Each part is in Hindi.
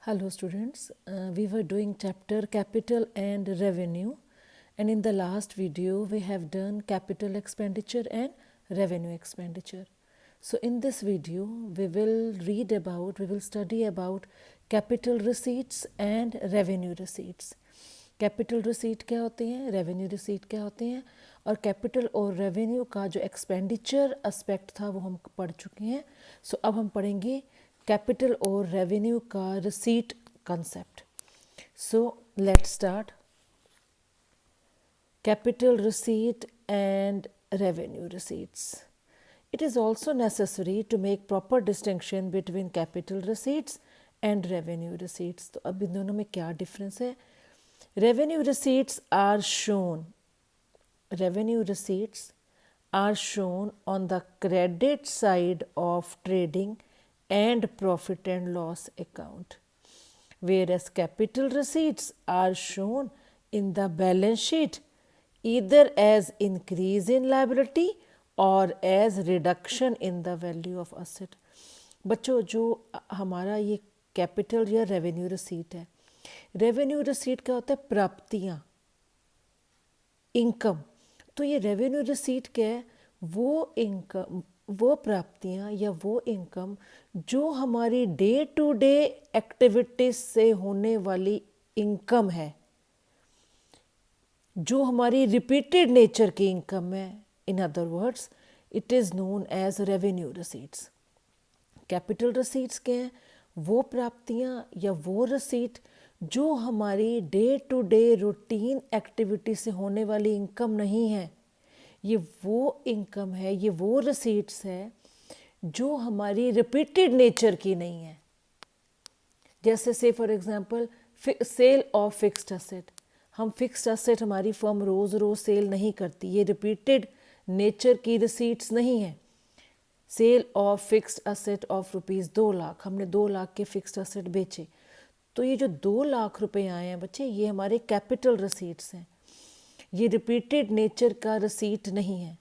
Hello students, we were doing chapter capital and revenue, and in the last video we have done capital expenditure and revenue expenditure. So in this video we will study about capital receipts and revenue receipts. Capital receipt क्या होते हैं, रेवेन्यू रिसीट क्या होते हैं, और कैपिटल और रेवेन्यू का जो एक्सपेंडिचर एस्पेक्ट था वो हम पढ़ चुके हैं. सो अब हम पढ़ेंगे कैपिटल और रेवेन्यू का receipt concept. So let's start. Capital receipt and revenue receipts. It is also necessary to make proper distinction between capital receipts and revenue receipts. तो अब इन दोनों में क्या डिफरेंस है? Revenue receipts are shown. Revenue receipts are shown on the credit side of trading and profit and loss account, whereas capital receipts are shown in the balance sheet either as increase in liability or as reduction in the value of asset. बच्चों जो हमारा ये कैपिटल या रेवेन्यू रिसीट है, रेवेन्यू रिसीट क्या होता है? प्राप्तियाँ, इनकम. तो ये रेवेन्यू रिसीट क्या है? वो इनकम, वो प्राप्तियाँ या वो इनकम जो हमारी डे टू डे एक्टिविटीज से होने वाली इनकम है, जो हमारी रिपीटेड नेचर की इनकम है. In other words it is known as revenue receipts. Capital receipts क्या हैं? वो प्राप्तियाँ या वो रिसीट जो हमारी day to day routine activity से होने वाली इनकम नहीं है. ये वो इनकम है, ये वो रिसीट्स है जो हमारी रिपीटेड नेचर की नहीं है. जैसे से for example sale of fixed asset. हम फिक्स्ड एसेट हमारी फर्म रोज़ रोज़ सेल नहीं करती, ये रिपीटेड नेचर की रिसीट्स नहीं है. Sale of fixed asset of ₹2,00,000, हमने 2 लाख के फिक्स्ड एसेट बेचे, तो ये जो 2 लाख रुपए आए हैं बच्चे, ये हमारे कैपिटल रिसीट्स हैं. ये रिपीटेड नेचर का रिसीट नहीं है.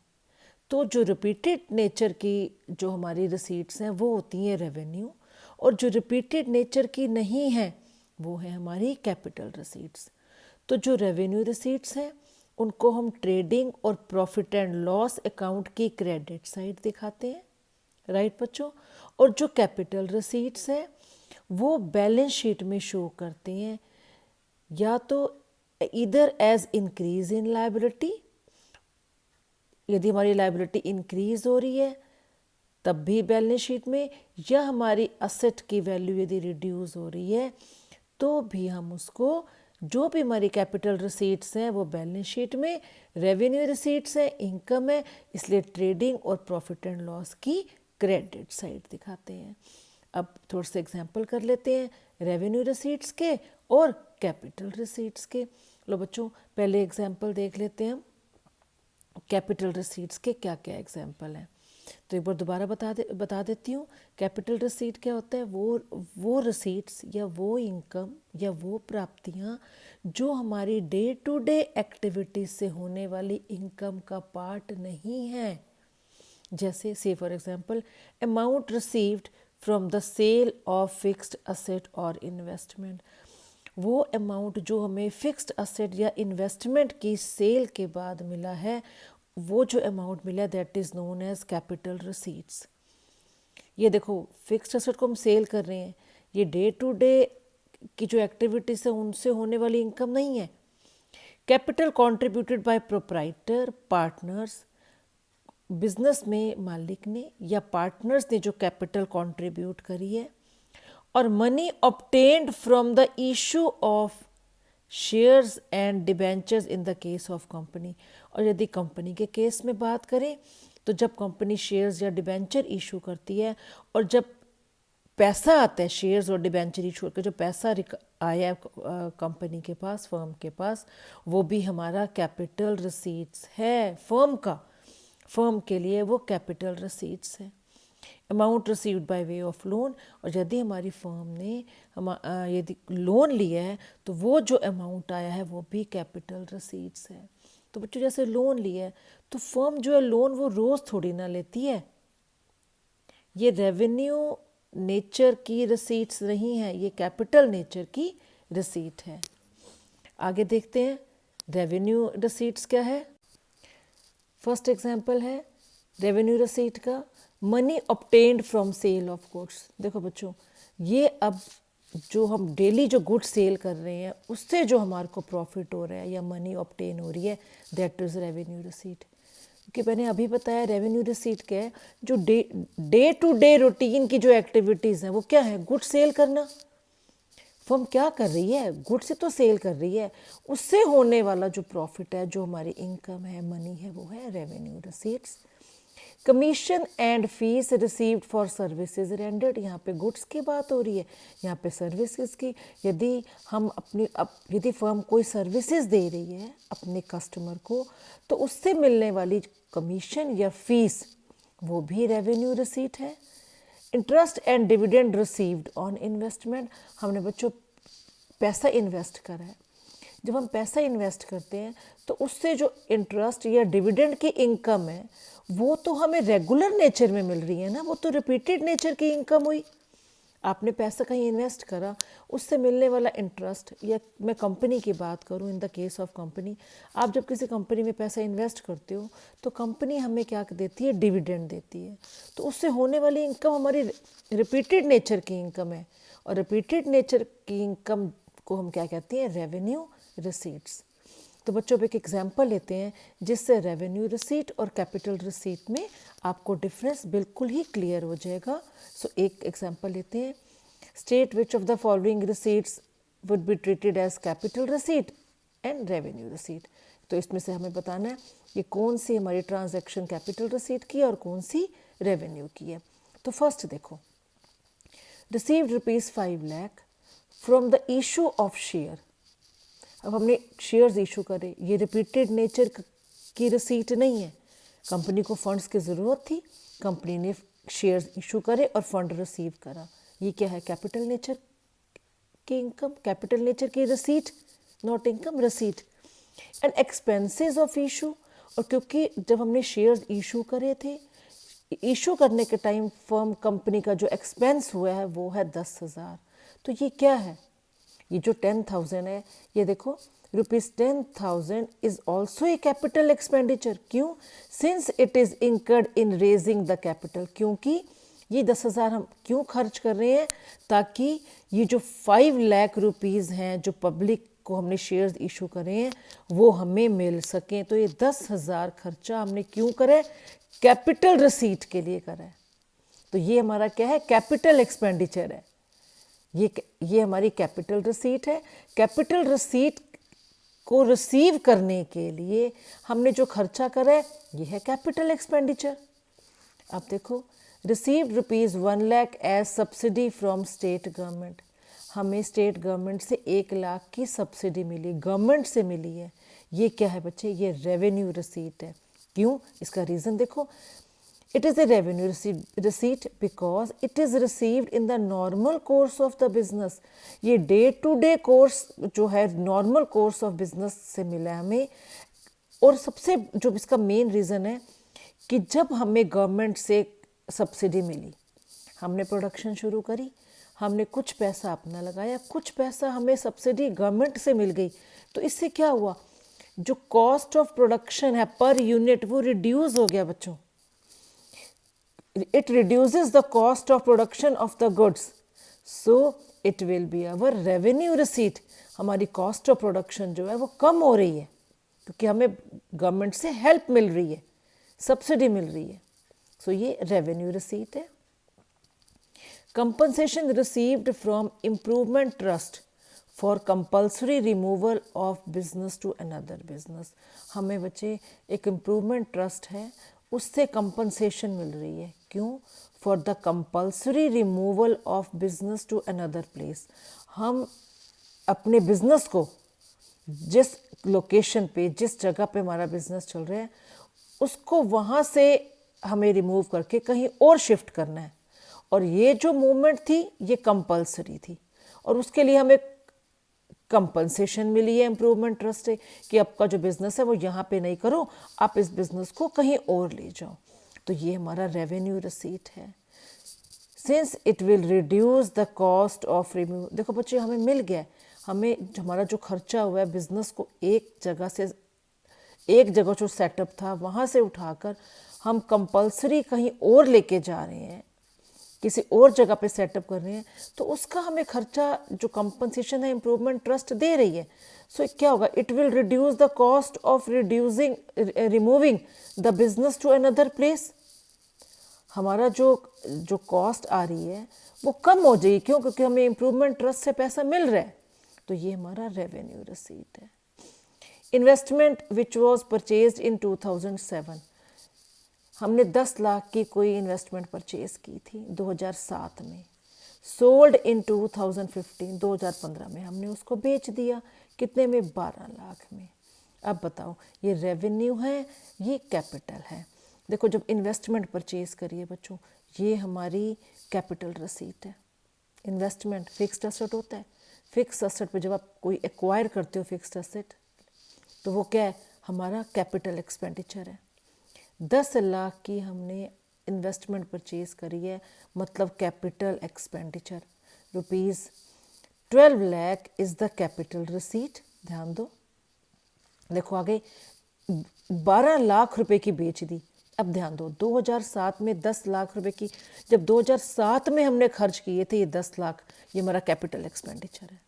तो जो रिपीटेड नेचर की जो हमारी रिसीट्स हैं वो होती हैं रेवेन्यू, और जो रिपीटेड नेचर की नहीं है वो है हमारी कैपिटल रिसीट्स. तो जो रेवेन्यू रिसीट्स हैं उनको हम ट्रेडिंग और प्रॉफिट एंड लॉस अकाउंट की क्रेडिट साइड दिखाते हैं, राइट बच्चों. और जो कैपिटल रिसीट्स हैं वो बैलेंस शीट में शो करते हैं या तो इधर एज इंक्रीज इन लायबिलिटी, यदि हमारी लायबिलिटी इंक्रीज हो रही है तब भी बैलेंस शीट में, या हमारी असेट की वैल्यू यदि रिड्यूस हो रही है तो भी हम उसको, जो भी हमारी कैपिटल रिसीट्स हैं वो बैलेंस शीट में, रेवेन्यू रिसीट्स हैं, इनकम है, इसलिए ट्रेडिंग और प्रॉफिट एंड लॉस की क्रेडिट साइड दिखाते हैं. अब थोड़े से एग्जांपल कर लेते हैं रेवेन्यू रिसीट्स के और कैपिटल रिसीट्स के. लो बच्चों पहले एग्जांपल देख लेते हैं कैपिटल रिसीट्स के क्या क्या एग्जांपल हैं. तो एक बार दोबारा बता देती हूँ. कैपिटल रिसीट क्या होता है? वो रिसीट्स या वो इनकम या वो प्राप्तियाँ जो हमारी डे टू डे एक्टिविटीज से होने वाली इनकम का पार्ट नहीं है. जैसे से for example amount received from the sale of fixed asset और इन्वेस्टमेंट. वो अमाउंट जो हमें फिक्स्ड असेट या इन्वेस्टमेंट की सेल के बाद मिला है, वो जो अमाउंट मिला that is known as capital receipts. ये देखो फिक्स्ड असेट को हम सेल कर रहे हैं, ये डे टू डे की जो एक्टिविटीज है उनसे होने वाली इनकम नहीं है. Capital contributed bye proprietor partners, business में मालिक ने या पार्टनर्स ने जो कैपिटल कंट्रीब्यूट करी है, और money obtained from the issue of shares and debentures in the case of company. और यदि कंपनी के केस में बात करें तो जब कंपनी शेयर्स या डिबेंचर इशू करती है और जब पैसा आता है शेयर्स और डिबेंचर इशू करके जो पैसा आया कंपनी के पास, फर्म के पास, वो भी हमारा कैपिटल रिसीट्स है फर्म का. फर्म के लिए वो कैपिटल रिसीट्स है. Amount received by way of loan, और यदि हमारी फर्म ने यदि लोन लिया है तो वो जो अमाउंट आया है वो भी कैपिटल रिसीट्स है. तो बच्चों जैसे लोन लिया है तो फर्म जो है लोन वो रोज़ थोड़ी ना लेती है. ये रेवेन्यू नेचर की रसीट्स नहीं है, ये कैपिटल नेचर की रसीट है। आगे देखते हैं रेवेन्यू रसीट्स क्या है। फर्स्ट एग्जांपल है रेवेन्यू रसीट का, money obtained from sale of goods. देखो बच्चों, ये अब जो हम डेली जो गुड्स सेल कर रहे हैं उससे जो हमारे को प्रॉफिट हो रहा है या मनी ऑब्टेन हो रही है, दैट इज़ रेवेन्यू रसीट। क्योंकि मैंने अभी बताया रेवेन्यू रिसीट क्या है, जो डे टू डे रूटीन की जो एक्टिविटीज़ हैं वो क्या है, गुड सेल करना। फर्म क्या कर रही है, गुड से तो सेल कर रही है, उससे होने वाला जो प्रॉफिट है, जो हमारी इनकम है, मनी है, वो है revenue receipts. Commission and fees received for services rendered, यहाँ पे गुड्स की बात हो रही है, यहाँ पे सर्विसेज की। यदि हम यदि फर्म कोई सर्विसेज दे रही है अपने कस्टमर को, तो उससे मिलने वाली कमीशन या फीस वो भी रेवेन्यू रिसीट है। Interest and dividend received on investment, हमने बच्चों पैसा इन्वेस्ट करा है, जब हम पैसा इन्वेस्ट करते हैं तो उससे जो इंटरेस्ट या डिविडेंड की इनकम है वो तो हमें रेगुलर नेचर में मिल रही है ना, वो तो रिपीटेड नेचर की इनकम हुई। आपने पैसा कहीं इन्वेस्ट करा, उससे मिलने वाला इंटरेस्ट, या मैं कंपनी की बात करूं, in the case of company, आप जब किसी कंपनी में पैसा इन्वेस्ट करते हो तो कंपनी हमें क्या देती है, डिविडेंड देती है। तो उससे होने वाली इनकम हमारी रिपीटेड नेचर की इनकम है, और रिपीटेड नेचर की इनकम को हम क्या कहते हैं, रेवेन्यू रिसीट्स। तो बच्चों एक एग्जांपल लेते हैं जिससे रेवेन्यू रिसीट और कैपिटल रिसीट में आपको डिफरेंस बिल्कुल ही क्लियर हो जाएगा। सो एक एग्जांपल लेते हैं, state which of the following receipts would be treated as capital receipt and revenue receipt. तो इसमें से हमें बताना है कि कौन सी हमारी ट्रांजैक्शन कैपिटल रिसीट की है और कौन सी रेवेन्यू की है। तो फर्स्ट देखो, received ₹5 lakh from the issue of share. अब हमने शेयर्स इशू करे, ये रिपीटेड नेचर की रिसीट नहीं है, कंपनी को फंड्स की ज़रूरत थी, कंपनी ने शेयर्स इशू करे और फंड रिसीव करा, ये क्या है, कैपिटल नेचर की इनकम, कैपिटल नेचर की receipt, not income, receipt. And expenses of issue, और क्योंकि जब हमने शेयर्स इशू करे थे, इशू करने के टाइम फर्म कंपनी का जो एक्सपेंस हुआ है वो है 10,000। तो ये क्या है, ये जो 10,000 है, ये देखो ₹10,000 is also a capital expenditure. क्यों, since it is incurred in raising the capital, क्योंकि ये 10,000 हम क्यों खर्च कर रहे हैं, ताकि ये जो 5 लाख रुपीज़ हैं जो पब्लिक को हमने शेयर्स इशू करे हैं वो हमें मिल सकें। तो ये 10,000 खर्चा हमने क्यों करा है, कैपिटल रिसीट के लिए करा है। तो ये हमारा क्या है, कैपिटल एक्सपेंडिचर है, ये हमारी कैपिटल रिसीट है। कैपिटल रिसीट को रिसीव करने के लिए हमने जो खर्चा करा है ये है कैपिटल एक्सपेंडिचर। अब देखो, received ₹1 lakh as subsidy from state government, हमें स्टेट गवर्नमेंट से 1 लाख की सब्सिडी मिली, गवर्नमेंट से मिली है, ये क्या है बच्चे, ये रेवेन्यू रिसीट है। क्यों, इसका रीज़न देखो, it is a revenue receipt because it is received in the normal course of the business। ये डे टू डे कोर्स जो है, नॉर्मल कोर्स ऑफ बिजनेस से मिला है हमें। और सबसे जो इसका मेन रीज़न है कि जब हमें गवर्नमेंट से सब्सिडी मिली, हमने प्रोडक्शन शुरू करी, हमने कुछ पैसा अपना लगाया, कुछ पैसा हमें सब्सिडी गवर्नमेंट से मिल गई, तो इससे क्या हुआ, जो कॉस्ट ऑफ प्रोडक्शन है पर यूनिट वो रिड्यूस हो गया बच्चों। It reduces the cost of production of the goods, so it will be our revenue receipt। हमारी कॉस्ट ऑफ प्रोडक्शन जो है वो कम हो रही है क्योंकि हमें गवर्नमेंट से हेल्प मिल रही है, सब्सिडी मिल रही है, सो ये रेवेन्यू रिसीट है। Compensation received from improvement trust for compulsory removal of business to another business, हमें बच्चे एक इम्प्रूवमेंट ट्रस्ट है उससे कंपनसेशन मिल रही है। क्यों, for the compulsory removal of business to another place, हम अपने बिजनेस को जिस लोकेशन पे, जिस जगह पे हमारा बिजनेस चल रहा है उसको वहाँ से हमें रिमूव करके कहीं और शिफ्ट करना है, और ये जो मूवमेंट थी ये कंपल्सरी थी, और उसके लिए हमें कंपनसेशन मिली है इम्प्रूवमेंट ट्रस्ट से कि आपका जो बिज़नेस है वो यहाँ पे नहीं करो, आप इस बिज़नेस को कहीं और ले जाओ। तो ये हमारा रेवेन्यू रिसीट है। Since it will reduce the cost of remove. देखो बच्चे हमें मिल गया, हमें हमारा जो खर्चा हुआ है बिजनेस को एक जगह जो सेटअप था वहाँ से उठाकर हम कंपलसरी कहीं और लेके जा रहे हैं, किसी और जगह पे सेटअप कर रहे हैं, तो उसका हमें खर्चा जो कंपनसेशन है इम्प्रूवमेंट ट्रस्ट दे रही है। सो क्या होगा, it will reduce the cost of removing the business to another place. हमारा जो कॉस्ट आ रही है वो कम हो जाएगी, क्यों? क्योंकि हमें इम्प्रूवमेंट ट्रस्ट से पैसा मिल रहा है। तो ये हमारा रेवेन्यू रिसीट है। इन्वेस्टमेंट विच वॉज परचेज्ड इन 2007, हमने 10 लाख की कोई इन्वेस्टमेंट परचेज की थी 2007 में, सोल्ड इन 2015, 2015 में हमने उसको बेच दिया, कितने में? 12 लाख में। अब बताओ ये रेवेन्यू है, ये कैपिटल है। देखो जब इन्वेस्टमेंट परचेज करिए बच्चों, ये हमारी कैपिटल रसीट है। इन्वेस्टमेंट फिक्स्ड एसेट होता है, फिक्स्ड एसेट पे जब आप कोई एक्वायर करते हो फिक्स्ड एसेट, तो वो क्या है? हमारा कैपिटल एक्सपेंडिचर है। 10 लाख की हमने इन्वेस्टमेंट परचेज करी है, मतलब capital expenditure. ₹12 lakh is the capital receipt. ध्यान दो, देखो आगे 12 लाख रुपए की बेच दी। अब ध्यान दो, 2007 में 10 लाख रुपए की, जब 2007 में हमने खर्च किए थे ये 10 लाख, ये हमारा कैपिटल एक्सपेंडिचर है।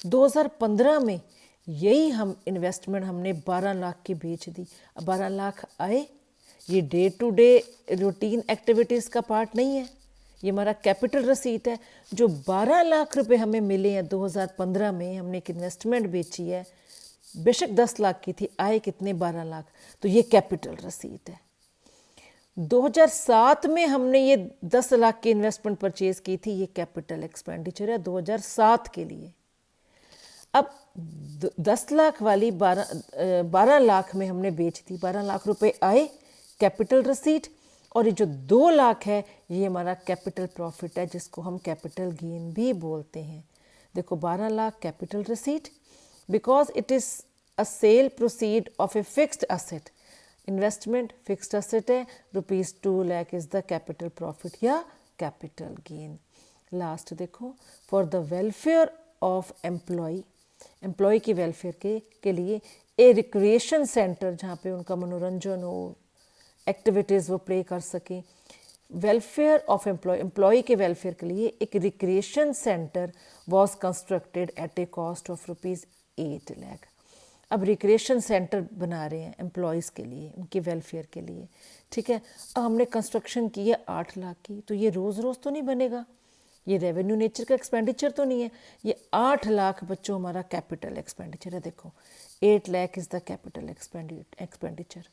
2015 में यही हम इन्वेस्टमेंट हमने 12 लाख की बेच दी। अब 12 लाख आए, ये day to day routine activities का पार्ट नहीं है, ये हमारा कैपिटल रसीट है। जो 12 लाख रुपए हमें मिले हैं 2015 में, हमने एक इन्वेस्टमेंट बेची है, बेशक 10 लाख की थी, आए कितने? 12 लाख। तो ये कैपिटल रसीट है। 2007 में हमने ये 10 लाख की इन्वेस्टमेंट परचेज की थी, ये कैपिटल एक्सपेंडिचर है 2007 के लिए। अब 10 लाख वाली 12 लाख में हमने बेच दी, 12 लाख रुपए आए, कैपिटल रसीट। और ये जो 2 लाख है ये हमारा कैपिटल प्रॉफिट है, जिसको हम कैपिटल गेन भी बोलते हैं। देखो 12 lakh capital receipt, because it is a sale proceed of a fixed asset. Investment fixed asset है, ₹2 lakh is the capital profit या कैपिटल गेन। लास्ट देखो, for the welfare of employ की वेलफेयर के लिए ए रिक्रिएशन सेंटर, जहाँ पे उनका मनोरंजन हो, एक्टिविटीज़ वो प्ले कर सकें। वेलफेयर ऑफ एम्प्लॉय के वेलफेयर के लिए एक recreation centre was constructed at A cost of ₹8 lakh. अब रिक्रिएशन सेंटर बना रहे हैं एम्प्लॉयज़ के लिए, उनके वेलफेयर के लिए, ठीक है। अब हमने कंस्ट्रक्शन की है 8 लाख की, तो ये रोज़ रोज़ तो नहीं बनेगा, ये रेवेन्यू नेचर का एक्सपेंडिचर तो नहीं है। ये 8 लाख बच्चों हमारा कैपिटल एक्सपेंडिचर है। देखो 8 lakh is the capital expenditure.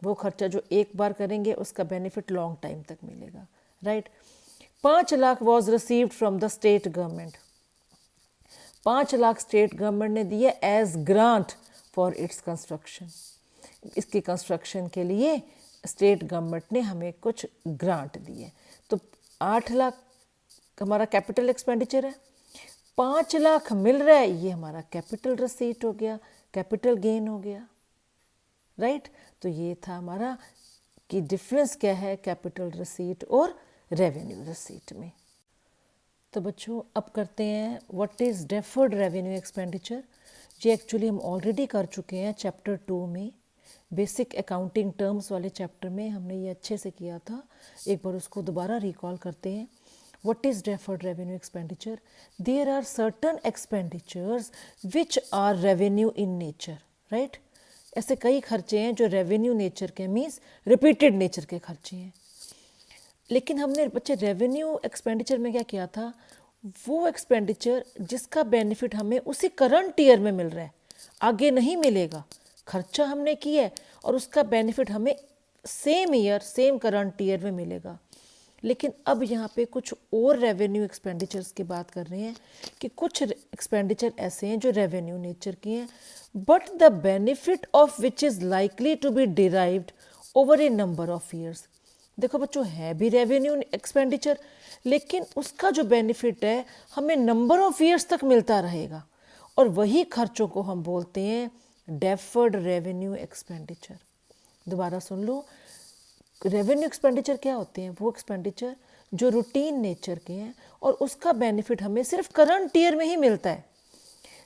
वो खर्चा जो एक बार करेंगे उसका बेनिफिट लॉन्ग टाइम तक मिलेगा, right. 5 lakh was received from the state government. 5 lakh state government ने दिए as grant for its construction. इसके कंस्ट्रक्शन के लिए स्टेट गवर्नमेंट ने हमें कुछ ग्रांट दिए। तो 8 लाख हमारा कैपिटल एक्सपेंडिचर है, 5 लाख मिल रहा है, ये हमारा कैपिटल रिसीट हो गया, कैपिटल गेन हो गया, राइट। तो ये था हमारा कि डिफरेंस क्या है कैपिटल रिसीट और रेवेन्यू रिसीट में। तो बच्चों अब करते हैं what is deferred revenue expenditure. ये एक्चुअली हम ऑलरेडी कर चुके हैं चैप्टर 2 में, बेसिक अकाउंटिंग टर्म्स वाले चैप्टर में हमने ये अच्छे से किया था। एक बार उसको दोबारा रिकॉल करते हैं। What is deferred revenue expenditure? There are certain expenditures which are revenue in nature, right? ऐसे कई खर्चे हैं जो रेवेन्यू नेचर के, मीन्स रिपीटेड नेचर के खर्चे हैं। लेकिन हमने बच्चे रेवेन्यू एक्सपेंडिचर में क्या किया था, वो एक्सपेंडिचर जिसका बेनिफिट हमें उसी करंट ईयर में मिल रहा है, आगे नहीं मिलेगा। खर्चा हमने किया है और उसका बेनिफिट हमें same year, same current year में मिलेगा। लेकिन अब यहाँ पे कुछ और रेवेन्यू एक्सपेंडिचर्स की बात कर रहे हैं कि कुछ एक्सपेंडिचर ऐसे हैं जो रेवेन्यू नेचर की हैं, but the benefit of which is likely to be derived over a number of years. देखो बच्चों, है भी रेवेन्यू एक्सपेंडिचर, लेकिन उसका जो बेनिफिट है हमें नंबर ऑफ ईयर्स तक मिलता रहेगा, और वही खर्चों को हम बोलते हैं डेफर्ड रेवेन्यू एक्सपेंडिचर। दोबारा सुन लो, रेवेन्यू एक्सपेंडिचर क्या होते हैं? वो एक्सपेंडिचर जो रूटीन नेचर के हैं और उसका बेनिफिट हमें सिर्फ करंट ईयर में ही मिलता है।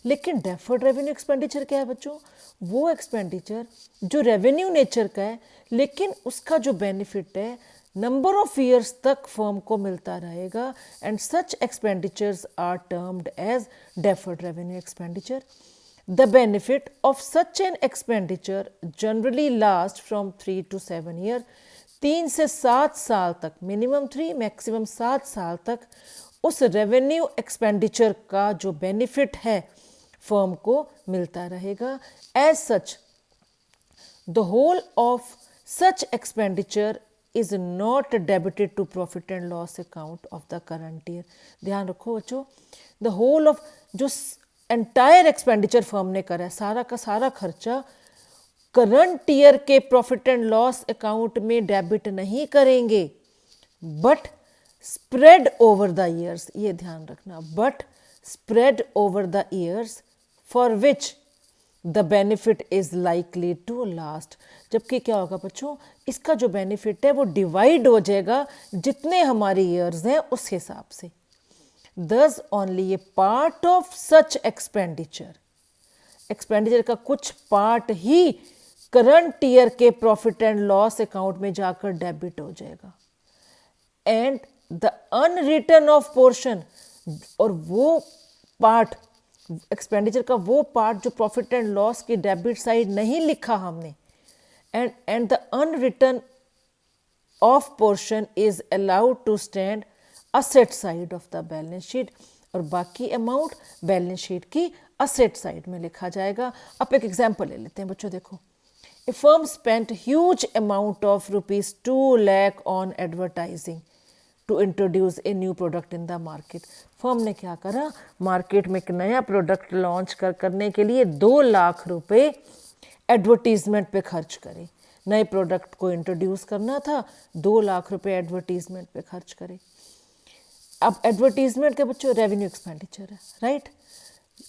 लेकिन डेफर्ड रेवेन्यू एक्सपेंडिचर क्या है बच्चों? वो एक्सपेंडिचर जो रेवेन्यू नेचर का है लेकिन उसका जो बेनिफिट है नंबर ऑफ ईयर्स तक फर्म को मिलता रहेगा, and such expenditures are termed as deferred revenue expenditure. The benefit of such an expenditure generally lasts from 3 to 7 years. 3 से 7 साल तक, मिनिमम 3 मैक्सिमम 7 साल तक उस रेवेन्यू एक्सपेंडिचर का जो बेनिफिट है फर्म को मिलता रहेगा। As such the whole of such expenditure is not debited to profit and loss account of the current year. ध्यान रखो बच्चों, द होल ऑफ जो एंटायर एक्सपेंडिचर फर्म ने करा है, सारा का सारा खर्चा करंट ईयर के प्रॉफिट एंड लॉस अकाउंट में डेबिट नहीं करेंगे, but spread over the years, ये ध्यान रखना, but spread over the years for which the benefit is likely to last. जबकि क्या होगा बच्चों, इसका जो बेनिफिट है वो डिवाइड हो जाएगा जितने हमारे ईयर्स हैं उस हिसाब से। Thus only a part of such expenditure का कुछ पार्ट ही करंट ईयर के प्रॉफिट एंड लॉस अकाउंट में जाकर डेबिट हो जाएगा, and the unwritten off portion, और वो पार्ट एक्सपेंडिचर का वो पार्ट जो प्रॉफिट एंड लॉस की डेबिट साइड नहीं लिखा हमने, and the unwritten off portion is allowed to stand asset side of the balance sheet, और बाकी अमाउंट बैलेंस शीट की असेट साइड में लिखा जाएगा। अब एक एग्जांपल ले लेते हैं बच्चों, देखो, a firm spent huge amount of ₹2 lakh on advertising to introduce a new product in the market. Firm ने क्या करा, मार्केट में एक नया प्रोडक्ट लॉन्च करने के लिए 2 लाख रुपए एडवर्टीजमेंट पे खर्च करे। नए प्रोडक्ट को इंट्रोड्यूस करना था, 2 लाख रुपए एडवर्टीजमेंट पे खर्च करे। अब एडवर्टीजमेंट के बच्चों रेवेन्यू एक्सपेंडिचर है, राइट।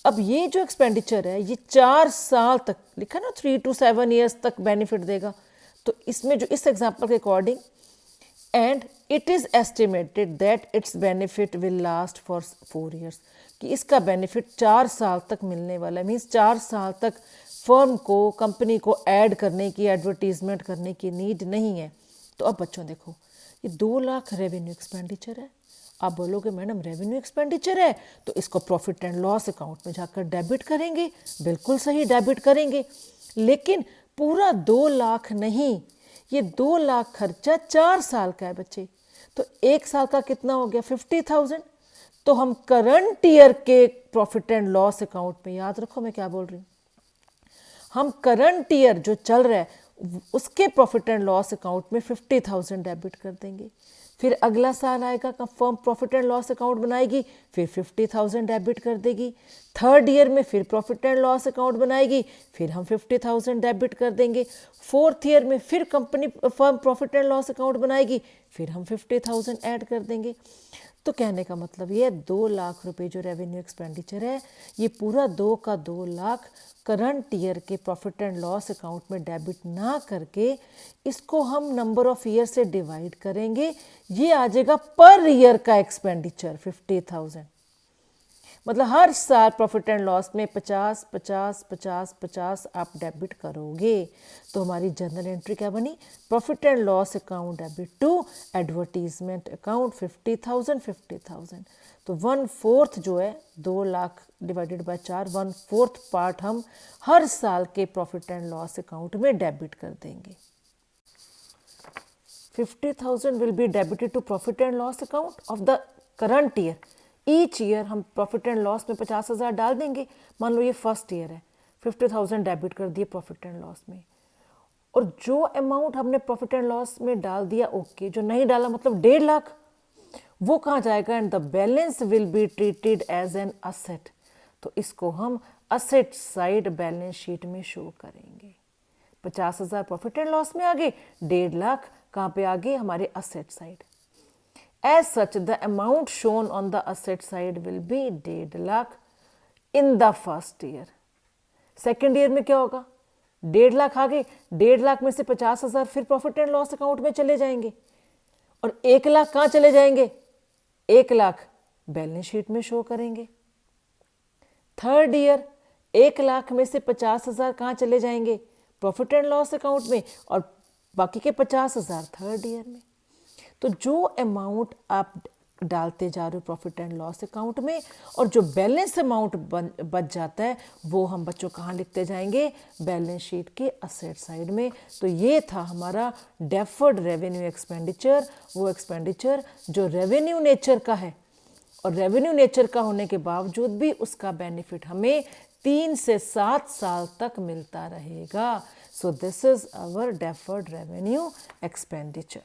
अब ये जो एक्सपेंडिचर है ये 4 साल तक लिखा ना, 3 to 7 ईयर्स तक बेनिफिट देगा। तो इसमें जो इस एग्जांपल के according, and it is estimated that it's benefit will last for 4 years, कि इसका बेनिफिट 4 साल तक मिलने वाला है। मीन्स 4 साल तक फर्म को, कंपनी को ऐड करने की, एडवर्टीजमेंट करने की नीड नहीं है। तो अब बच्चों देखो, ये 2 लाख रेवेन्यू एक्सपेंडिचर है। आप बोलोगे मैडम रेवेन्यू एक्सपेंडिचर है तो इसको प्रॉफिट एंड लॉस अकाउंट में जाकर डेबिट करेंगे। बिल्कुल सही, डेबिट करेंगे, लेकिन पूरा 2 लाख नहीं, ये 2 लाख खर्चा 4 साल का है बच्चे। तो 1 साल का कितना हो गया, 50,000। तो हम करंट ईयर के प्रॉफिट एंड लॉस अकाउंट में, याद रखो मैं क्या बोल रही हूँ, हम करंट ईयर जो चल रहा है उसके प्रॉफिट एंड लॉस अकाउंट में 50,000 डेबिट कर देंगे। फिर अगला साल आएगा, firm profit and loss account बनाएगी, फिर 50,000 डेबिट कर देगी। थर्ड ईयर में फिर प्रॉफिट एंड लॉस अकाउंट बनाएगी, फिर हम 50,000 डेबिट कर देंगे। फोर्थ ईयर में फिर firm profit and loss account बनाएगी, फिर हम 50,000 ऐड कर देंगे। तो कहने का मतलब ये 2 लाख रुपए जो रेवेन्यू एक्सपेंडिचर है, ये पूरा 2 का 2 लाख करंट ईयर के प्रॉफिट एंड लॉस अकाउंट में डेबिट ना करके इसको हम नंबर ऑफ ईयर से डिवाइड करेंगे। ये आ जाएगा पर ईयर का एक्सपेंडिचर 50,000। मतलब हर साल प्रॉफिट एंड लॉस में 50, 50, 50, 50 आप डेबिट करोगे। तो हमारी जर्नल एंट्री क्या बनी, profit and loss account debit to advertisement account 50,000, 50,000। तो 1/4 जो है 2 लाख डिवाइडेड बाय 4, 1/4 पार्ट हम हर साल के प्रॉफिट एंड लॉस अकाउंट में डेबिट कर देंगे। 50,000 will be debited to profit and loss account of the current year. Each year हम प्रॉफिट एंड लॉस में 50,000 डाल देंगे। मान लो ये फर्स्ट ईयर है, 50,000 डेबिट कर दिए प्रॉफिट एंड लॉस में, और जो अमाउंट हमने प्रॉफिट एंड लॉस में डाल दिया ओके, जो नहीं डाला मतलब 1.5 लाख, वो कहाँ जाएगा, and the balance will be treated as an asset. तो इसको हम असेट साइड बैलेंस शीट में शो करेंगे। 50,000 प्रॉफिट एंड लॉस में आ गए, 1.5 लाख कहाँ पे आ गए, हमारे asset side. As such, the amount shown on the asset side will be 1.5 lakh in the first year. Second year में क्या होगा, 1.5 लाख आ गए, 1.5 लाख में से 50,000 फिर प्रॉफिट एंड लॉस अकाउंट में चले जाएंगे, और 1 लाख कहाँ चले जाएंगे? 1 लाख बैलेंस शीट में शो करेंगे। थर्ड ईयर 1 लाख में से 50,000 कहाँ चले जाएंगे? प्रॉफिट एंड लॉस अकाउंट में, और बाकी के 50,000 थर्ड ईयर में। तो जो अमाउंट आप डालते जा रहे हो प्रॉफिट एंड लॉस अकाउंट में, और जो बैलेंस अमाउंट बच जाता है, वो हम बच्चों कहाँ लिखते जाएंगे? बैलेंस शीट के असेट साइड में। तो ये था हमारा डेफर्ड रेवेन्यू एक्सपेंडिचर, वो एक्सपेंडिचर जो रेवेन्यू नेचर का है, और रेवेन्यू नेचर का होने के बावजूद भी उसका बेनिफिट हमें 3 से 7 साल तक मिलता रहेगा। So this is our deferred revenue expenditure.